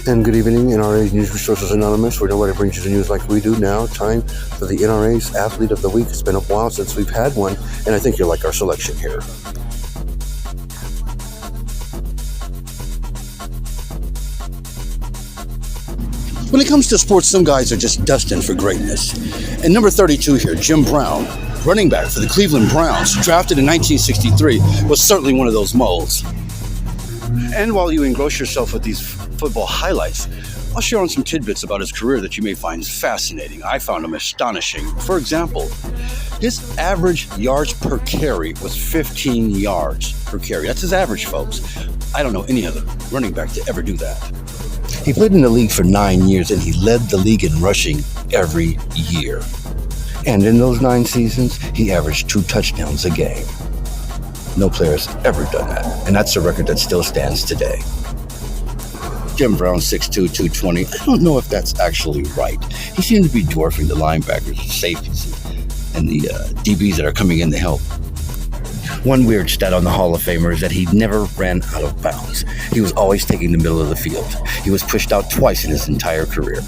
And good evening, NRA News Resources Anonymous, where nobody brings you the news like we do now. Time for the NRA's Athlete of the Week. It's been a while since we've had one, and I think you'll like our selection here. When it comes to sports, some guys are just destined for greatness. And number 32 here, Jim Brown, running back for the Cleveland Browns, drafted in 1963, was certainly one of those molds. And while you engross yourself with these football highlights, I'll share on some tidbits about his career that you may find fascinating. I found them astonishing. For example, his average yards per carry was 15 yards per carry. That's his average, folks. I don't know any other running back to ever do that. He played in the league for 9 years, and he led the league in rushing every year. And in those 9 seasons, he averaged 2 touchdowns a game. No player's ever done that, and that's a record that still stands today. Jim Brown, 6'2", 220. I don't know if that's actually right. He seemed to be dwarfing the linebackers, the safeties, and the DBs that are coming in to help. One weird stat on the Hall of Famer is that he never ran out of bounds. He was always taking the middle of the field. He was pushed out twice in his entire career.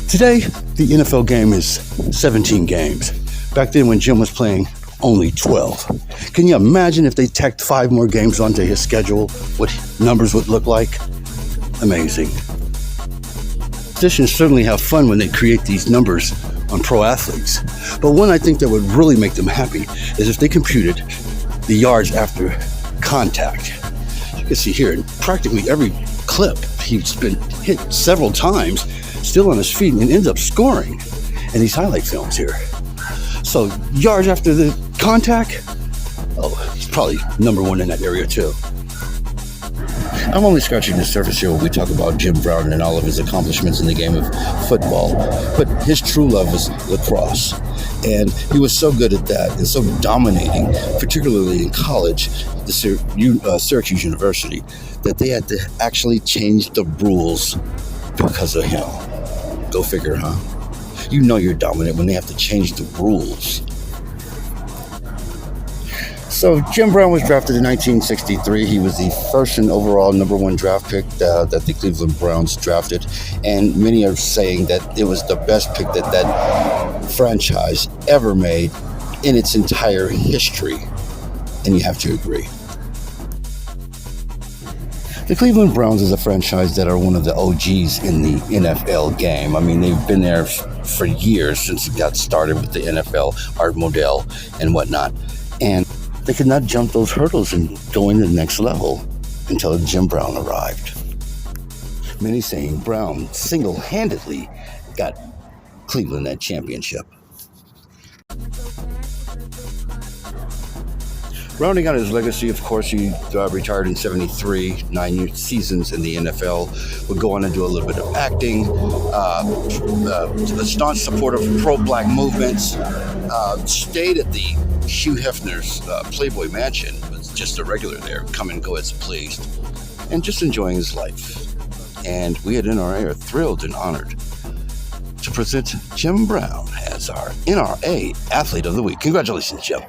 Today, the NFL game is 17 games. Back then when Jim was playing, only 12. Can you imagine if they tacked 5 more games onto his schedule, what numbers would look like? Amazing. Physicians certainly have fun when they create these numbers on pro athletes. But one I think that would really make them happy is if they computed the yards after contact. You can see here, in practically every clip, he's been hit several times, still on his feet, and ends up scoring in these highlight films here. So yards after the contact, he's probably number 1 in that area too. I'm only scratching the surface here when we talk about Jim Brown and all of his accomplishments in the game of football, but his true love is lacrosse. And he was so good at that and so dominating, particularly in college, the Syracuse University, that they had to actually change the rules because of him. Go figure, huh? You know you're dominant when they have to change the rules. So Jim Brown was drafted in 1963. He was the first and overall number 1 draft pick that the Cleveland Browns drafted. And many are saying that it was the best pick that franchise ever made in its entire history. And you have to agree. The Cleveland Browns is a franchise that are one of the OGs in the NFL game. I mean, they've been there for years since it got started with the NFL, Art Modell, and whatnot. And they could not jump those hurdles and go into the next level until Jim Brown arrived. Many saying Brown single-handedly got Cleveland that championship. Rounding out his legacy, of course, he retired in 73, 9 seasons in the NFL, would go on and do a little bit of acting, a staunch supporter of pro-black movements, stayed at the Hugh Hefner's Playboy Mansion, was just a regular there, come and go as he pleased, and just enjoying his life. And we at NRA are thrilled and honored to present Jim Brown as our NRA Athlete of the Week. Congratulations, Jim.